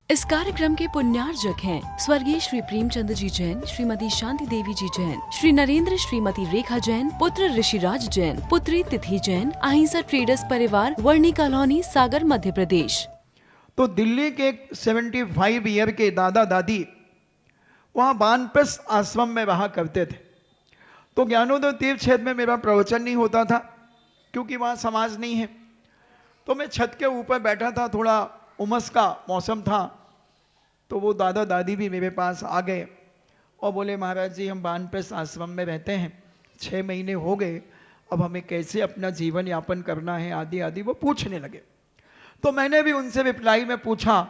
इस कार्यक्रम के पुण्यार्जक हैं स्वर्गीय श्री प्रेमचंद जी जैन, श्रीमती शांति देवी जी जैन, श्री नरेंद्र श्रीमती रेखा जैन, पुत्र ऋषिराज जैन, पुत्री तिथि जैन, अहिंसा ट्रेडर्स परिवार, वर्णी कॉलोनी, सागर, मध्य प्रदेश। तो दिल्ली के 75 ईयर के दादा दादी वहाँ वानप्रस्थ आश्रम में रहा करते थे। तो ज्ञानोदय तीर्थ क्षेत्र में मेरा प्रवचन नहीं होता था क्योंकि वहाँ समाज नहीं है। तो मैं छत के ऊपर बैठा था, थोड़ा उमस का मौसम था। तो वो दादा दादी भी मेरे पास आ गए और बोले, महाराज जी हम वानप्रस्थ आश्रम में रहते हैं, 6 महीने हो गए, अब हमें कैसे अपना जीवन यापन करना है आदि आदि वो पूछने लगे। तो मैंने भी उनसे रिप्लाई में पूछा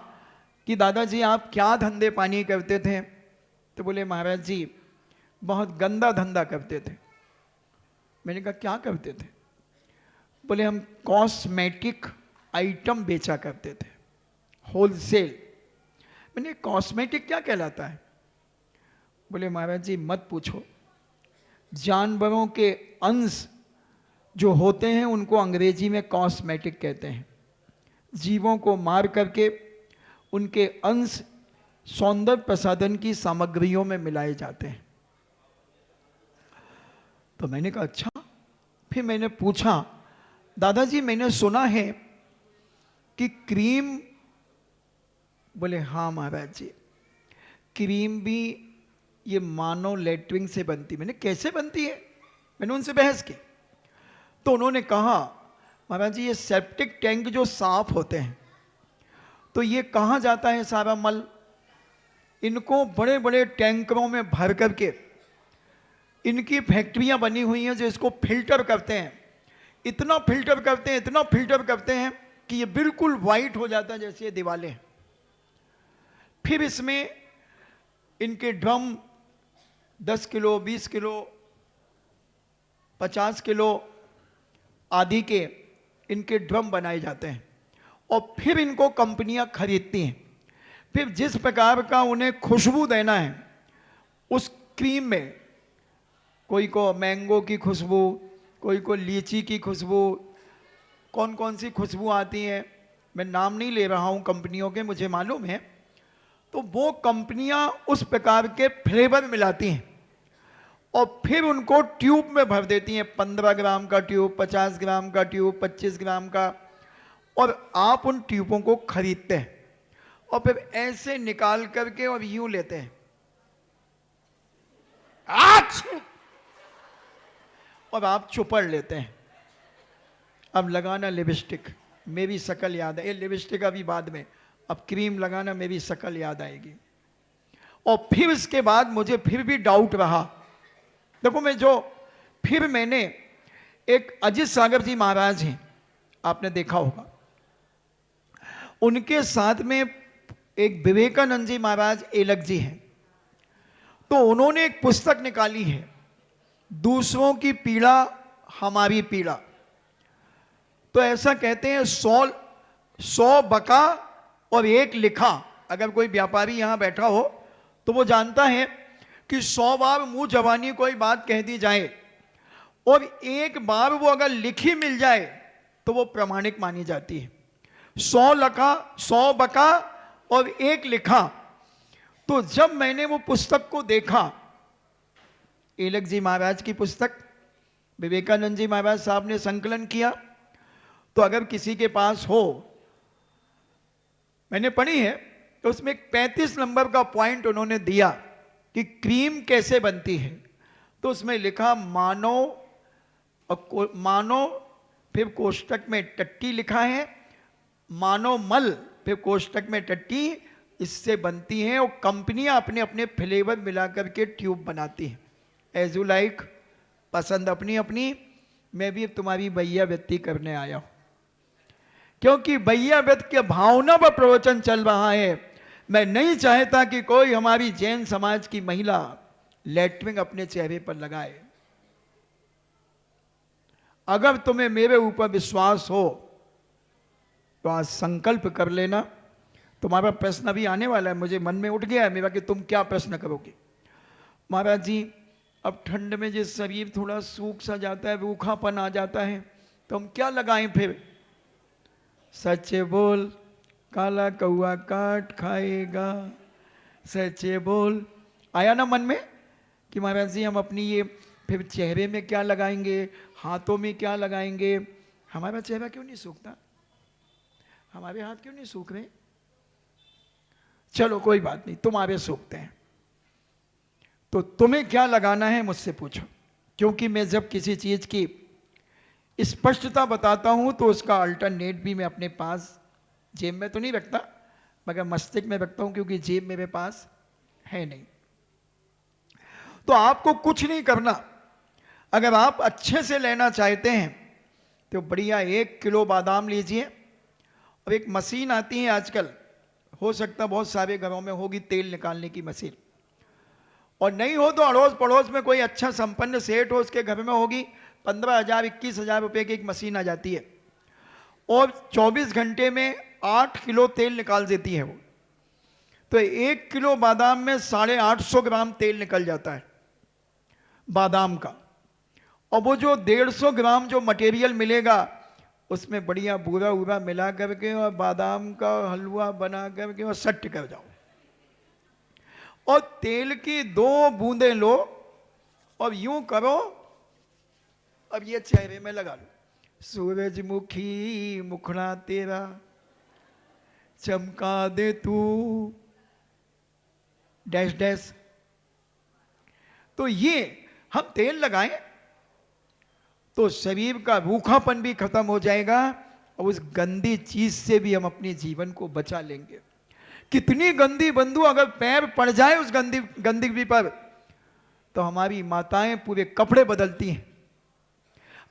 कि दादाजी आप क्या धंधे पानी करते थे? तो बोले, महाराज जी बहुत गंदा धंधा करते थे। मैंने कहा क्या करते थे? बोले हम कॉस्मेटिक आइटम बेचा करते थे, होलसेल। मैंने कॉस्मेटिक क्या कहलाता है? बोले महाराज जी मत पूछो, जानवरों के अंश जो होते हैं उनको अंग्रेजी में कॉस्मेटिक कहते हैं। जीवों को मार करके उनके अंश सौंदर्य प्रसाधन की सामग्रियों में मिलाए जाते हैं। तो मैंने कहा अच्छा। फिर मैंने पूछा, दादाजी मैंने सुना है कि क्रीम। बोले हाँ महाराज जी, क्रीम भी ये मानव लेटरिन से बनती। मैंने कैसे बनती है? मैंने उनसे बहस की। तो उन्होंने कहा, महाराज जी ये सेप्टिक टैंक जो साफ होते हैं, तो ये कहाँ जाता है सारा मल? इनको बड़े बड़े टैंकरों में भर करके इनकी फैक्ट्रियां बनी हुई हैं जो इसको फिल्टर करते हैं। इतना फिल्टर करते हैं, इतना फिल्टर करते हैं कि ये बिल्कुल वाइट हो जाता है जैसे ये दीवालें। फिर इसमें इनके ड्रम 10 किलो, 20 किलो, 50 किलो आदि के इनके ड्रम बनाए जाते हैं और फिर इनको कंपनियां खरीदती हैं। फिर जिस प्रकार का उन्हें खुशबू देना है उस क्रीम में, कोई को मैंगो की खुशबू, कोई को लीची की खुशबू, कौन कौन सी खुशबू आती है, मैं नाम नहीं ले रहा हूं कंपनियों के, मुझे मालूम है। तो वो कंपनियां उस प्रकार के फ्लेवर मिलाती हैं और फिर उनको ट्यूब में भर देती हैं। 15 ग्राम का ट्यूब, 50 ग्राम का ट्यूब, 25 ग्राम का। और आप उन ट्यूबों को खरीदते हैं और फिर ऐसे निकाल करके और यूं लेते हैं, और आप चुपड़ लेते हैं। अब लगाना लिपस्टिक, मेरी शक्ल याद है। ये लिपस्टिक अभी बाद में, अब क्रीम लगाना मेरी शक्ल याद आएगी। और फिर इसके बाद मुझे फिर भी डाउट रहा। देखो फिर मैंने एक अजित सागर जी महाराज हैं, आपने देखा होगा, उनके साथ में एक विवेकानंद जी महाराज एलक जी हैं। तो उन्होंने एक पुस्तक निकाली है, दूसरों की पीड़ा हमारी पीड़ा। तो ऐसा कहते हैं 100 बका और 1 लिखा। अगर कोई व्यापारी यहां बैठा हो तो वो जानता है कि 100 बार मुंह जबानी कोई बात कह दी जाए और 1 बार वो अगर लिखी मिल जाए तो वो प्रमाणिक मानी जाती है। 100 बका और 1 लिखा। तो जब मैंने वो पुस्तक को देखा, एलक जी महाराज की पुस्तक, विवेकानंद जी महाराज साहब ने संकलन किया, तो अगर किसी के पास हो, मैंने पढ़ी है, तो उसमें 35 नंबर का पॉइंट उन्होंने दिया कि क्रीम कैसे बनती है। तो उसमें लिखा मानो, फिर कोष्टक में टट्टी लिखा है, मानो मल, फिर कोष्टक में टट्टी, इससे बनती हैं। और कंपनियां अपने अपने फ्लेवर मिला करके ट्यूब बनाती हैं। एज यू लाइक, पसंद अपनी अपनी। मैं भी तुम्हारी भैया व्यक्ति करने आया हूं, क्योंकि भैया व्यक्ति के भावना पर प्रवचन चल रहा है। मैं नहीं चाहता कि कोई हमारी जैन समाज की महिला लेटरिन अपने चेहरे पर लगाए। अगर तुम्हें मेरे ऊपर विश्वास हो तो आज संकल्प कर लेना। तुम्हारा प्रश्न अभी आने वाला है, मुझे मन में उठ गया है मेरा कि तुम क्या प्रश्न करोगे। महाराज जी अब ठंड में जिस शरीर थोड़ा सूख सा जाता है, रूखापन आ जाता है, तो हम क्या लगाएं फिर? सच बोल, काला कौआ काट खाएगा, सच्चे बोल। आया ना मन में कि महाराज जी हम अपनी ये फिर चेहरे में क्या लगाएंगे, हाथों में क्या लगाएंगे, हमारा चेहरा क्यों नहीं सूखता, हमारे हाथ क्यों नहीं सूख रहे। चलो कोई बात नहीं, तुम्हारे सूखते हैं तो तुम्हें क्या लगाना है मुझसे पूछो, क्योंकि मैं जब किसी चीज की स्पष्टता बताता हूं तो उसका अल्टरनेट भी मैं अपने पास जेब में तो नहीं रखता, मगर मस्तिष्क में रखता हूं, क्योंकि जेब मेरे पास है नहीं। तो आपको कुछ नहीं करना, अगर आप अच्छे से लेना चाहते हैं तो बढ़िया 1 किलो बादाम लीजिए, और एक मशीन आती है आजकल, हो सकता बहुत सारे घरों में होगी तेल निकालने की मशीन, और नहीं हो तो अड़ोस पड़ोस में कोई अच्छा संपन्न सेठ हो उसके घर में होगी, 15,000 21,000 रुपए की एक मशीन आ जाती है, और 24 घंटे में 8 किलो तेल निकाल देती है वो। तो 1 किलो बादाम में 850 ग्राम तेल निकल जाता है बादाम का, और वो जो 150 ग्राम जो मटेरियल मिलेगा उसमें बढ़िया बूरा वूरा मिला करके और बादाम का हलवा बना करके और सट कर जाओ, और तेल की 2 बूंदें लो और यूं करो, अब ये चेहरे में लगा लो, सूरजमुखी मुखड़ा तेरा चमका दे तू डैश डैश। तो ये हम तेल लगाएं तो शरीर का रूखापन भी खत्म हो जाएगा, और उस गंदी चीज से भी हम अपने जीवन को बचा लेंगे। कितनी गंदी बंदू अगर पैर पड़ जाए उस गंदगी पर तो हमारी माताएं पूरे कपड़े बदलती हैं।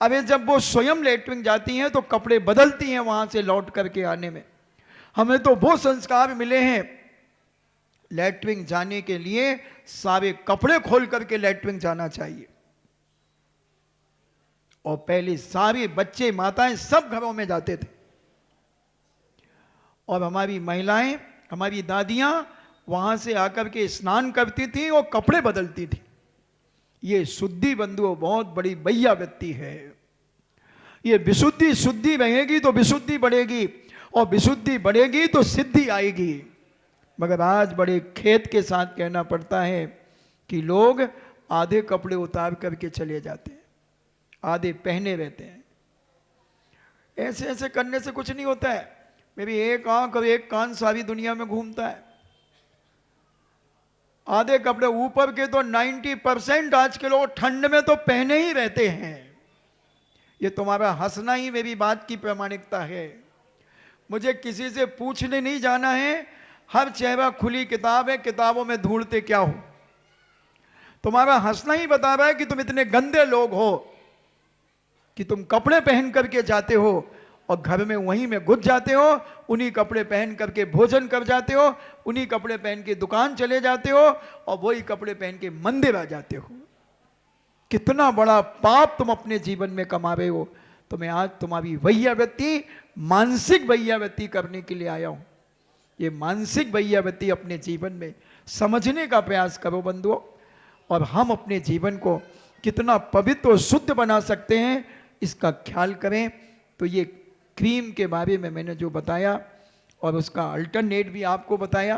अबे जब वो स्वयं लेटरिन जाती हैं तो कपड़े बदलती हैं वहां से लौट करके आने में। हमें तो वो संस्कार मिले हैं, लेटरिन जाने के लिए सारे कपड़े खोल करके लेटरिन जाना चाहिए, और पहले सारे बच्चे माताएं सब घरों में जाते थे, और हमारी महिलाएं हमारी दादियां वहां से आकर के स्नान करती थी और कपड़े बदलती थी। ये शुद्धि बंधुओं बहुत बड़ी बैया व्यक्ति है। ये विशुद्धि शुद्धि रहेगी तो विशुद्धि बढ़ेगी, और विशुद्धि बढ़ेगी तो सिद्धि आएगी। मगर आज बड़े खेद के साथ कहना पड़ता है कि लोग आधे कपड़े उतार करके चले जाते हैं, आधे पहने रहते हैं। ऐसे ऐसे करने से कुछ नहीं होता है। मेरी एक आंख और एक कान सारी दुनिया में घूमता है। आधे कपड़े ऊपर के तो 90% आज के लोग ठंड में तो पहने ही रहते हैं। ये तुम्हारा हंसना ही मेरी बात की प्रामाणिकता है। मुझे किसी से पूछने नहीं जाना है, हर चेहरा खुली किताब है, किताबों में ढूंढते क्या हो। तुम्हारा हंसना ही बता रहा है कि तुम इतने गंदे लोग हो कि तुम कपड़े पहन करके जाते हो और घर में वहीं में घुस जाते हो, उन्हीं कपड़े पहन करके भोजन कर जाते हो, उन्हीं कपड़े पहन के दुकान चले जाते हो, और वही कपड़े पहन के मंदिर आ जाते हो। कितना बड़ा पाप तुम अपने जीवन में कमा रहे हो। तो मैं आज तुम्हारी वैयावृत्ति, मानसिक वैयावृत्ति करने के लिए आया हूं। ये मानसिक वैयावृत्ति अपने जीवन में समझने का प्रयास करो बंधुओं, और हम अपने जीवन को कितना पवित्र और शुद्ध बना सकते हैं इसका ख्याल करें। तो ये क्रीम के बारे में मैंने जो बताया और उसका अल्टरनेट भी आपको बताया।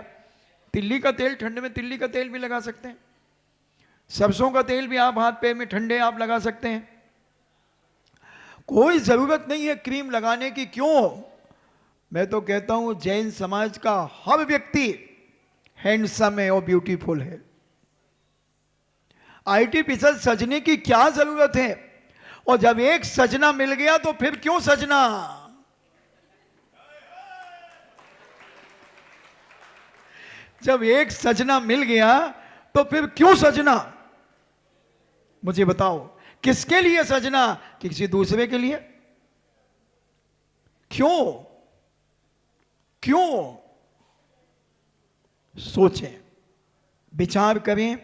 तिल्ली का तेल, ठंड में तिल्ली का तेल भी लगा सकते हैं, सरसों का तेल भी आप हाथ पैर में ठंडे आप लगा सकते हैं। कोई जरूरत नहीं है क्रीम लगाने की। क्यों? मैं तो कहता हूं जैन समाज का हर व्यक्ति हैंडसम है और ब्यूटीफुल है। आर्टिफिशियल सजने की क्या जरूरत है? और जब एक सजना मिल गया तो फिर क्यों सजना? जब एक सजना मिल गया तो फिर क्यों सजना? मुझे बताओ, किसके लिए सजना? किसी दूसरे के लिए? क्यों? क्यों? सोचें, विचार करें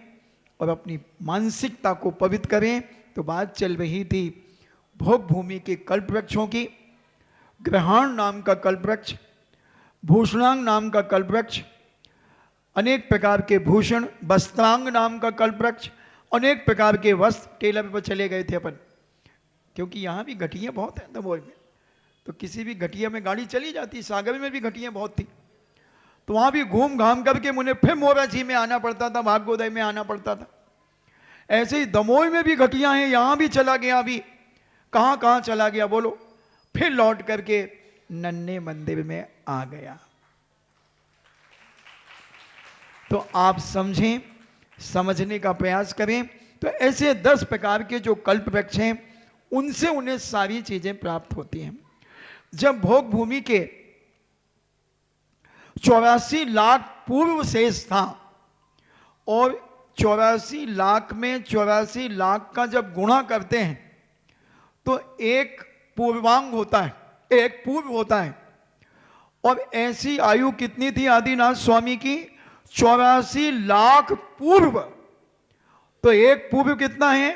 और अपनी मानसिकता को पवित्र करें। तो बात चल रही थी भोग भूमि के कल्प वृक्षों की। ग्रहाण नाम का कल्प वृक्ष, भूषणांग नाम का कल्प वृक्ष, अनेक प्रकार के भूषण, वस्त्रांग नाम का कल्प वृक्ष, अनेक प्रकार के वस्त्र। टेलर पर चले गए थे अपन, क्योंकि यहाँ भी घटिया बहुत है दमोह में। तो किसी भी घटिया में गाड़ी चली जाती, सागर में भी घटिया बहुत थी, तो वहां भी घूम घाम करके मुझे फिर मोराजी में आना पड़ता था, भाग्योदय में आना पड़ता था। ऐसे ही दमोह में भी घटिया हैं, यहां भी चला गया, अभी कहां कहां चला गया बोलो, फिर लौट करके नन्हे मंदिर में आ गया। तो आप समझें, समझने का प्रयास करें। तो ऐसे 10 प्रकार के जो कल्प वृक्ष हैं, उनसे उन्हें सारी चीजें प्राप्त होती हैं। जब भोग भूमि के 84 लाख पूर्व शेष था और 84 लाख में 84 लाख का जब गुणा करते हैं तो एक पूर्वांग होता है, एक पूर्व होता है। और ऐसी आयु कितनी थी आदिनाथ स्वामी की? 84 लाख पूर्व। तो एक पूर्व कितना है?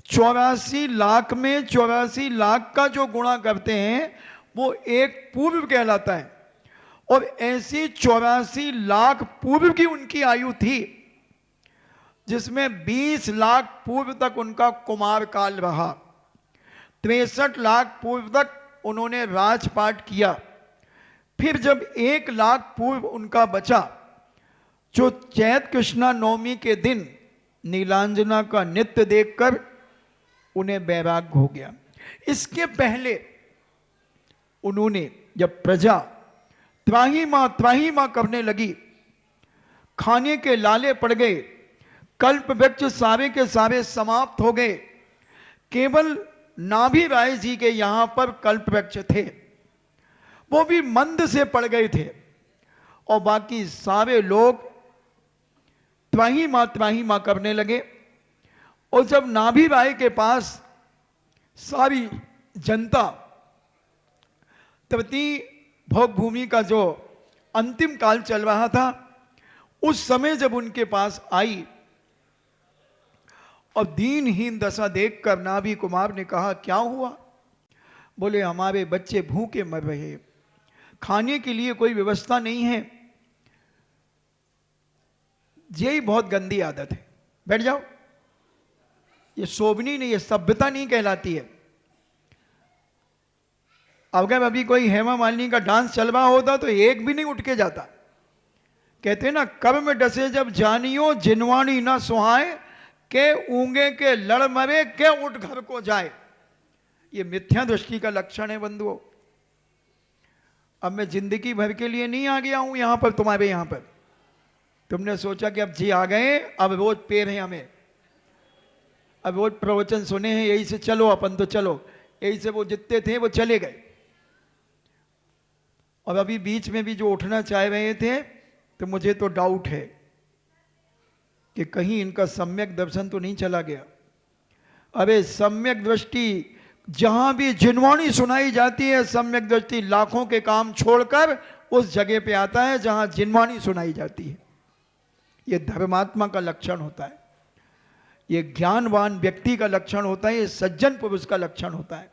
84 लाख में 84 लाख का जो गुणा करते हैं वो एक पूर्व कहलाता है। और ऐसी 84 लाख पूर्व की उनकी आयु थी, जिसमें 20 लाख पूर्व तक उनका कुमार काल रहा, 63 लाख पूर्व तक उन्होंने राजपाट किया। फिर जब 1 लाख पूर्व उनका बचा, जो चैत कृष्णा नवमी के दिन नीलांजना का नृत्य देखकर उन्हें वैराग्य हो गया। इसके पहले उन्होंने जब प्रजा त्राही मां करने लगी, खाने के लाले पड़ गए, कल्प वृक्ष सारे के सारे समाप्त हो गए, केवल नाभि राय जी के यहां पर कल्प वृक्ष थे, वो भी मंद से पड़ गए थे। और बाकी सारे लोग त्राही मां करने लगे। और जब नाभि राय के पास सारी जनता तृतीय भोग भूमि का जो अंतिम काल चल रहा था, उस समय जब उनके पास आई और दीनहीन दशा देखकर नाभि कुमार ने कहा, क्या हुआ? बोले, हमारे बच्चे भूखे मर रहे, खाने के लिए कोई व्यवस्था नहीं है। यही बहुत गंदी आदत है। बैठ जाओ, ये शोभनी नहीं, ये सभ्यता नहीं कहलाती है। अगर अभी कोई हेमा मालिनी का डांस चल रहा होता तो एक भी नहीं उठ के जाता। कहते ना, कर्म डसे जब जानियो जिनवानी ना सुहाए, के ऊंगे के लड़ मरे के उठ घर को जाए। ये मिथ्या दृष्टि का लक्षण है बंधुओं। अब मैं जिंदगी भर के लिए नहीं आ गया हूं यहां पर, तुम्हारे यहां पर। तुमने सोचा कि अब जी आ गए, अब रोज पेड़ है हमें, अब रोज प्रवचन सुने हैं, यही से चलो अपन तो चलो, यही से वो जितने थे वो चले गए। और अभी बीच में भी जो उठना चाह रहे थे, तो मुझे तो डाउट है कि कहीं इनका सम्यक दर्शन तो नहीं चला गया। अरे सम्यक दृष्टि जहां भी जिनवाणी सुनाई जाती है, सम्यक दृष्टि लाखों के काम छोड़कर उस जगह पे आता है जहां जिनवाणी सुनाई जाती है। यह धर्मात्मा का लक्षण होता है, यह ज्ञानवान व्यक्ति का लक्षण होता है, यह सज्जन पुरुष का लक्षण होता है।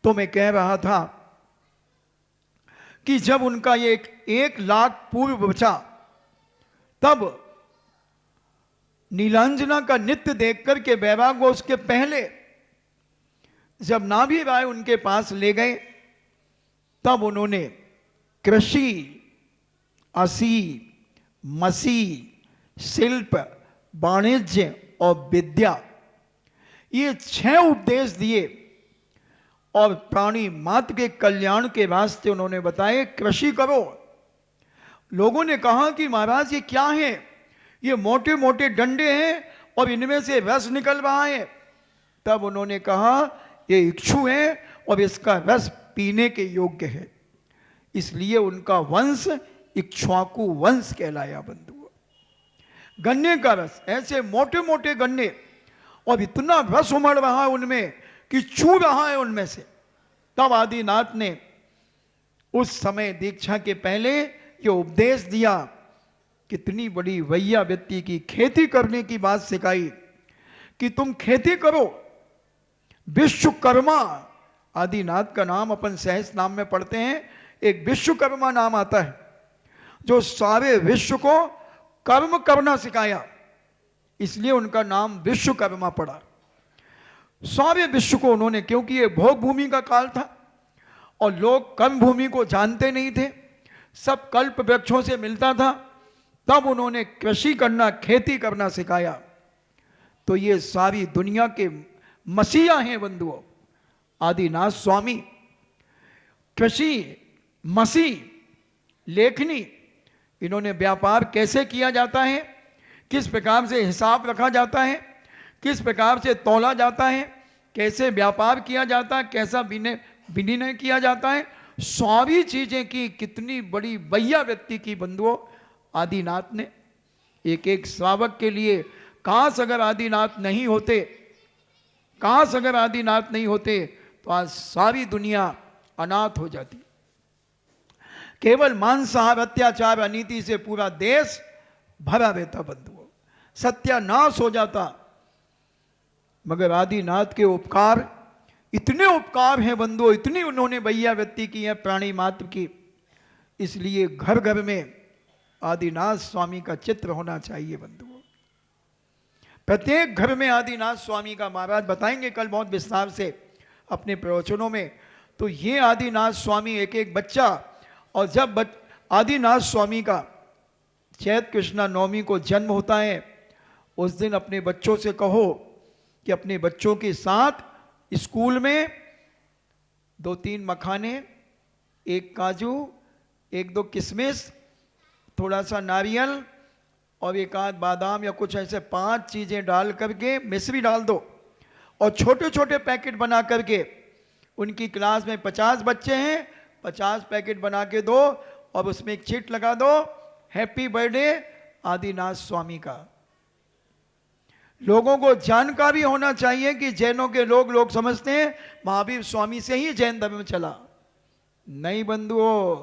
तो मैं कह रहा था कि जब उनका ये 1 लाख पूर्व बचा, तब नीलांजना का नृत्य देख करके वैराग्य, उसके पहले जब नाभि राय उनके पास ले गए, तब उन्होंने कृषि, असी, मसी, शिल्प, वाणिज्य और विद्या, ये 6 उपदेश दिए। और प्राणी मात्र के कल्याण के वास्ते उन्होंने बताए, कृषि करो। लोगों ने कहा कि महाराज ये क्या है? ये मोटे मोटे डंडे हैं और इनमें से रस निकल रहा है। तब उन्होंने कहा, ये इक्षु है और इसका रस पीने के योग्य है। इसलिए उनका वंश इक्ष्वाकु वंश कहलाया बंधुओं। गन्ने का रस, ऐसे मोटे मोटे गन्ने, और इतना रस उमड़ रहा है उनमें कि चू रहा है उनमें से। तब आदिनाथ ने उस समय दीक्षा के पहले ये उपदेश दिया, कितनी बड़ी वैयावृत्ति की, खेती करने की बात सिखाई कि तुम खेती करो। विश्वकर्मा आदिनाथ का नाम अपन सहज नाम में पढ़ते हैं, एक विश्वकर्मा नाम आता है, जो सारे विश्व को कर्म करना सिखाया, इसलिए उनका नाम विश्वकर्मा पड़ा। सारे विश्व को उन्होंने, क्योंकि ये भोग भूमि का काल था, और लोग कर्म भूमि को जानते नहीं थे, सब कल्प वृक्षों से मिलता था। तब उन्होंने कृषि करना, खेती करना सिखाया। तो ये सारी दुनिया के मसीहा हैं बंधुओं, आदिनाथ स्वामी। कृषि, मसीह, लेखनी, इन्होंने व्यापार कैसे किया जाता है, किस प्रकार से हिसाब रखा जाता है, किस प्रकार से तौला जाता है, कैसे व्यापार किया जाता है, कैसा विनिमय किया जाता है, सारी चीजें की कितनी बड़ी वैया व्यक्ति की बंधुओं आदिनाथ ने। एक एक श्रावक के लिए काश अगर आदिनाथ नहीं होते, काश अगर आदिनाथ नहीं होते तो आज सारी दुनिया अनाथ हो जाती। केवल मांसाहार, अत्याचार, अनीति से पूरा देश भरा रहता बंधुओं, सत्यानाश हो जाता। मगर आदिनाथ के उपकार, इतने उपकार हैं बंधुओं, इतनी उन्होंने भैया व्यक्ति की है प्राणी मात्र की, इसलिए घर घर में आदिनाथ स्वामी का चित्र होना चाहिए बंधुओं। प्रत्येक घर में आदिनाथ स्वामी का, महाराज बताएंगे कल बहुत विस्तार से अपने प्रवचनों में। तो ये आदिनाथ स्वामी एक एक बच्चा, और जब आदिनाथ स्वामी का चैत्र कृष्णा नवमी को जन्म होता है, उस दिन अपने बच्चों से कहो कि अपने बच्चों के साथ स्कूल में 2-3 मखाने, 1 काजू, 1-2 किशमिश, थोड़ा सा नारियल और 1 आध बादाम या कुछ ऐसे 5 चीजें डाल करके, मिश्री डाल दो और छोटे छोटे पैकेट बना करके, उनकी क्लास में 50 बच्चे हैं, 50 पैकेट बना के दो और उसमें एक चिट लगा दो, हैप्पी बर्थडे आदिनाथ स्वामी का। लोगों को जानकारी होना चाहिए कि जैनों के लोग समझते हैं महावीर स्वामी से ही जैन धर्म चला। नहीं बंधुओं,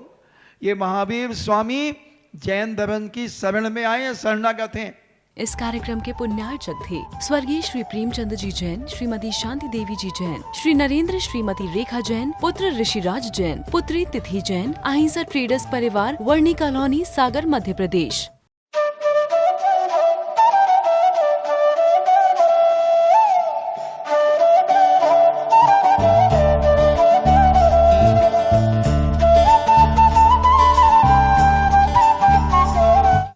ये महावीर स्वामी जैन धर्म की शरण में आए, शरणागत हैं। इस कार्यक्रम के पुण्यार्चक थे स्वर्गीय श्री प्रेमचंद जी जैन, श्रीमती शांति देवी जी जैन, श्री नरेंद्र श्रीमती रेखा जैन, पुत्र ऋषिराज जैन, पुत्री तिथि जैन, अहिंसा ट्रेडर्स परिवार, वर्णी कॉलोनी, सागर, मध्य प्रदेश।